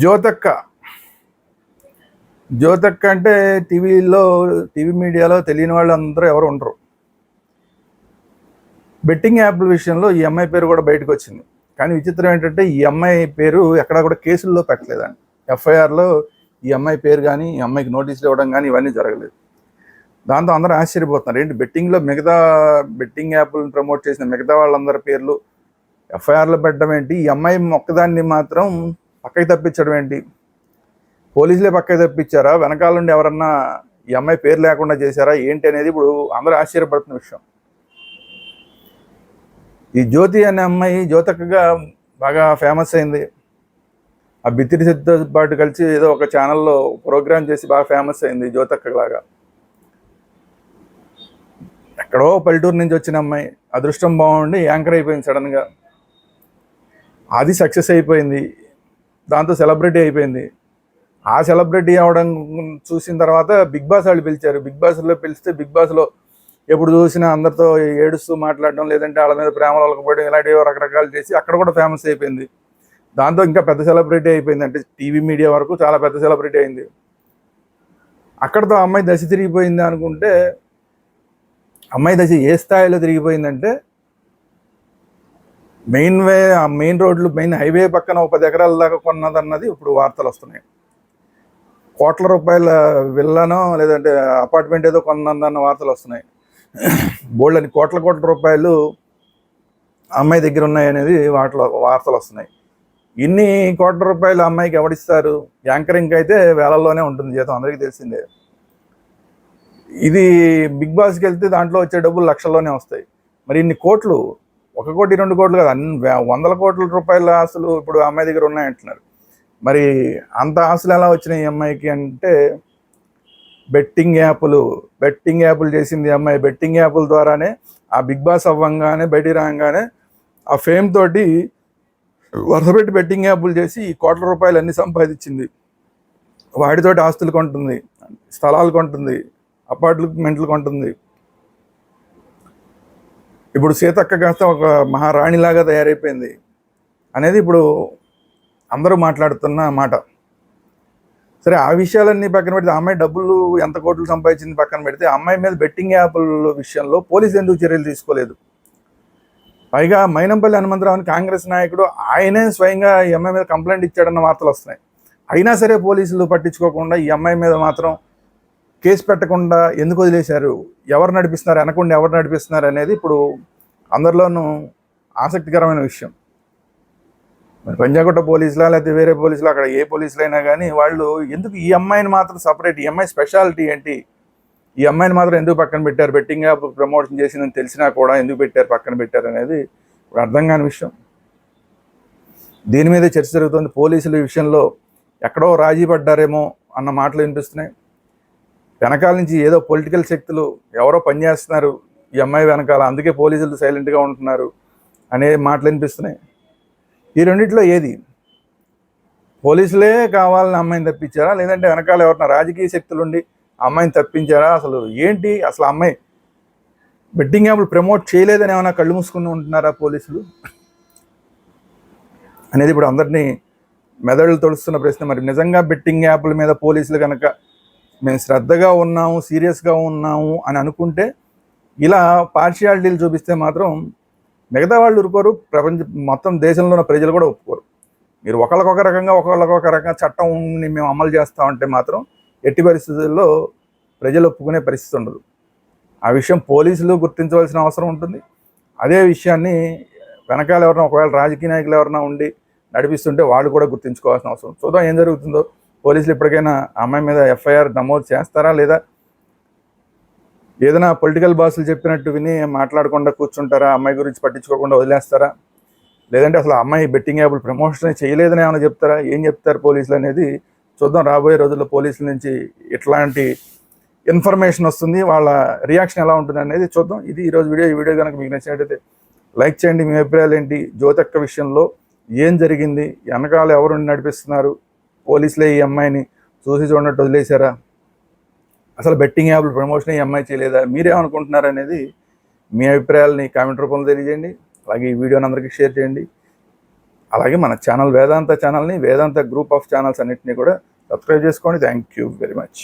జ్యోతక్క జ్యోతక్క అంటే టీవీ మీడియాలో తెలియని వాళ్ళు అందరూ ఎవరు ఉండరు. బెట్టింగ్ యాప్ల విషయంలో ఈ అమ్మాయి పేరు కూడా బయటకు వచ్చింది. కానీ విచిత్రం ఏంటంటే ఈ అమ్మాయి పేరు ఎక్కడా కూడా కేసుల్లో పెట్టలేదండి. ఎఫ్ఐఆర్లో ఈ అమ్మాయి పేరు కానీ ఈ అమ్మాయికి నోటీసులు ఇవ్వడం కానీ ఇవన్నీ జరగలేదు. దాంతో అందరూ ఆశ్చర్యపోతున్నారు, ఏంటి బెట్టింగ్లో మిగతా బెట్టింగ్ యాప్లను ప్రమోట్ చేసిన మిగతా వాళ్ళందరి పేర్లు ఎఫ్ఐఆర్లో పెట్టడం ఏంటి, ఈ అమ్మాయి మొక్కదాన్ని మాత్రం పక్కకి తప్పించడం ఏంటి, పోలీసులే పక్కకి తప్పించారా, వెనకాల నుండి ఎవరన్నా ఈ అమ్మాయి పేరు లేకుండా చేశారా ఏంటి అనేది ఇప్పుడు అందరూ ఆశ్చర్యపడుతున్న విషయం. ఈ జ్యోతి అనే అమ్మాయి జ్యోతక్కగా బాగా ఫేమస్ అయింది. ఆ బిత్తిరి సిద్ధితో పాటు కలిసి ఏదో ఒక ఛానల్లో ప్రోగ్రామ్ చేసి బాగా ఫేమస్ అయింది జ్యోతక్కలాగా. ఎక్కడో పల్లెటూరు నుంచి వచ్చిన అమ్మాయి అదృష్టం బాగుండి యాంకర్ అయిపోయింది సడన్గా. అది సక్సెస్ అయిపోయింది, దాంతో సెలబ్రిటీ అయిపోయింది. ఆ సెలబ్రిటీ అవడం చూసిన తర్వాత బిగ్ బాస్ వాళ్ళు పిలిచారు. బిగ్ బాస్లో పిలిస్తే బిగ్ బాస్లో ఎప్పుడు చూసినా అందరితో ఏడుస్తూ మాట్లాడడం, లేదంటే వాళ్ళ మీద ప్రేమలు ఒలకపోవడం, ఇలాంటివి రకరకాలు చేసి అక్కడ కూడా ఫేమస్ అయిపోయింది. దాంతో ఇంకా పెద్ద సెలబ్రిటీ అయిపోయింది, అంటే టీవీ మీడియా వరకు చాలా పెద్ద సెలబ్రిటీ అయింది. అక్కడితో అమ్మాయి దశ తిరిగిపోయింది అనుకుంటే, అమ్మాయి దశ ఏ స్థాయిలో తిరిగిపోయిందంటే, మెయిన్ రోడ్లు మెయిన్ హైవే పక్కన 10 ఎకరాల దాకా కొన్నదన్నది ఇప్పుడు వార్తలు వస్తున్నాయి. కోట్ల రూపాయల విల్లానో లేదంటే అపార్ట్మెంట్ ఏదో కొన్నదన్న వార్తలు వస్తున్నాయి. బోల్డని కోట్ల రూపాయలు అమ్మాయి దగ్గర ఉన్నాయనేది వార్తలు వస్తున్నాయి. ఇన్ని కోట్ల రూపాయలు అమ్మాయికి ఎవడిస్తారు? యాంకరింగ్ అయితే వేలల్లోనే ఉంటుంది జీతం, అందరికీ తెలిసిందే. ఇది బిగ్ బాస్కి వెళ్తే దాంట్లో వచ్చే డబ్బులు లక్షల్లోనే వస్తాయి. మరి ఇన్ని కోట్లు, 1 కోటి 2 కోట్లు కాదు, అన్ని 100 కోట్ల రూపాయల ఆస్తులు ఇప్పుడు అమ్మాయి దగ్గర ఉన్నాయంటున్నారు. మరి అంత ఆస్తులు ఎలా వచ్చినాయి ఈ అమ్మాయికి అంటే, బెట్టింగ్ యాప్లు చేసింది అమ్మాయి. బెట్టింగ్ యాప్ల ద్వారానే ఆ బిగ్ బాస్ అవ్వంగానే బయటికి రాగానే ఆ ఫేమ్ తోటి వరుసపెట్టి బెట్టింగ్ యాప్లు చేసి ఈ కోట్ల రూపాయలు అన్ని సంపాదించింది. వాటితోటి ఆస్తులు కొంటుంది, స్థలాలు కొంటుంది, అపార్ట్మెంట్లు కొంటుంది. ఇప్పుడు సీతక్క కాస్త ఒక మహారాణిలాగా తయారైపోయింది అనేది ఇప్పుడు అందరూ మాట్లాడుతున్న మాట. సరే, ఆ విషయాలన్నీ పక్కన పెడితే, అమ్మాయి డబ్బులు ఎంత కోట్లు సంపాదించింది పక్కన పెడితే, అమ్మాయి మీద బెట్టింగ్ యాప్ల విషయంలో పోలీసులు ఎందుకు చర్యలు తీసుకోలేదు? పైగా మైనంపల్లి హనుమంతరావు అని కాంగ్రెస్ నాయకుడు, ఆయనే స్వయంగా ఈ అమ్మాయి మీద కంప్లైంట్ ఇచ్చాడన్న వార్తలు వస్తున్నాయి. అయినా సరే పోలీసులు పట్టించుకోకుండా ఈ అమ్మాయి మీద మాత్రం కేసు పెట్టకుండా ఎందుకు వదిలేశారు? ఎవరు నడిపిస్తున్నారు, వెనకుండా ఎవరు నడిపిస్తున్నారు అనేది ఇప్పుడు అందరిలోనూ ఆసక్తికరమైన విషయం. మరి పంజాగుట్ట పోలీసులా లేకపోతే వేరే పోలీసులు, అక్కడ ఏ పోలీసులైనా కానీ వాళ్ళు ఎందుకు ఈ అమ్మాయిని మాత్రం సపరేట్, ఈ అమ్మాయి స్పెషాలిటీ ఏంటి, ఈ అమ్మాయిని మాత్రం ఎందుకు పక్కన పెట్టారు? బెట్టింగ్ యాప్ ప్రమోషన్ చేసిందని తెలిసినా కూడా ఎందుకు పక్కన పెట్టారు అనేది ఇప్పుడు అర్థం కాని విషయం. దీని మీదే చర్చ జరుగుతుంది. పోలీసుల విషయంలో ఎక్కడో రాజీ పడ్డారేమో అన్న మాటలు వినిపిస్తున్నాయి. వెనకాల నుంచి ఏదో పొలిటికల్ శక్తులు ఎవరో పనిచేస్తున్నారు ఈ అమ్మాయి వెనకాల, అందుకే పోలీసులు సైలెంట్గా ఉంటున్నారు అనే మాటలు వినిపిస్తున్నాయి. ఈ రెండిట్లో ఏది? పోలీసులే కావాలని అమ్మాయిని తప్పించారా, లేదంటే వెనకాల ఎవరన్నా రాజకీయ శక్తులుండి అమ్మాయిని తప్పించారా? అసలు ఏంటి? అసలు అమ్మాయి బెట్టింగ్ యాప్లు ప్రమోట్ చేయలేదని ఏమైనా కళ్ళు మూసుకుని ఉంటున్నారా పోలీసులు అనేది ఇప్పుడు అందరినీ మెదడులు తొలుస్తున్న ప్రశ్న. మరి నిజంగా బెట్టింగ్ యాప్ల మీద పోలీసులు కనుక మేము శ్రద్ధగా ఉన్నాము, సీరియస్గా ఉన్నాము అని అనుకుంటే, ఇలా పార్షియాలిటీలు చూపిస్తే మాత్రం మిగతా వాళ్ళు ఊరుకోరు, మొత్తం దేశంలో ఉన్న ప్రజలు కూడా ఒప్పుకోరు. మీరు ఒకళ్ళకొక రకంగా చట్టంని మేము అమలు చేస్తామంటే మాత్రం ఎట్టి పరిస్థితుల్లో ప్రజలు ఒప్పుకునే పరిస్థితి ఉండదు. ఆ విషయం పోలీసులు గుర్తించవలసిన అవసరం ఉంటుంది. అదే విషయాన్ని వెనకాల ఎవరైనా, ఒకవేళ రాజకీయ నాయకులు ఎవరైనా ఉండి నడిపిస్తుంటే వాళ్ళు కూడా గుర్తించుకోవాల్సిన అవసరం. చూద్దాం ఏం జరుగుతుందో. పోలీసులు ఇప్పటికైనా అమ్మాయి మీద ఎఫ్ఐఆర్ నమోదు చేస్తారా, లేదా ఏదైనా పొలిటికల్ బాసులు చెప్పినట్టు విని మాట్లాడకుండా కూర్చుంటారా, అమ్మాయి గురించి పట్టించుకోకుండా వదిలేస్తారా, లేదంటే అసలు అమ్మాయి బెట్టింగ్ యాప్లు ప్రమోషన్ చేయలేదని ఏమైనా చెప్తారా? ఏం చెప్తారు పోలీసులు అనేది చూద్దాం. రాబోయే రోజుల్లో పోలీసుల నుంచి ఎట్లాంటి ఇన్ఫర్మేషన్ వస్తుంది, వాళ్ళ రియాక్షన్ ఎలా ఉంటుంది అనేది చూద్దాం. ఇది ఈరోజు వీడియో. ఈ వీడియో కనుక మీకు నచ్చినట్టయితే లైక్ చేయండి. మీ అభిప్రాయాలు ఏంటి? జ్యోతక్క విషయంలో ఏం జరిగింది? వెనకాల ఎవరు నడిపిస్తున్నారు? పోలీసులే ఈ అమ్మాయిని చూసి చూడనట్టు వదిలేశారా? అసలు బెట్టింగ్ యాప్లు ప్రమోషన్ ఈ అమ్మాయి చేయలేదా? మీరేమనుకుంటున్నారు అనేది మీ అభిప్రాయాలని కామెంట్ రూపంలో తెలియజేయండి. అలాగే ఈ వీడియోని అందరికీ షేర్ చేయండి. అలాగే మన ఛానల్ వేదాంత ఛానల్ని, వేదాంత గ్రూప్ ఆఫ్ ఛానల్స్ అన్నింటినీ కూడా సబ్స్క్రైబ్ చేసుకోండి. Thank you very much.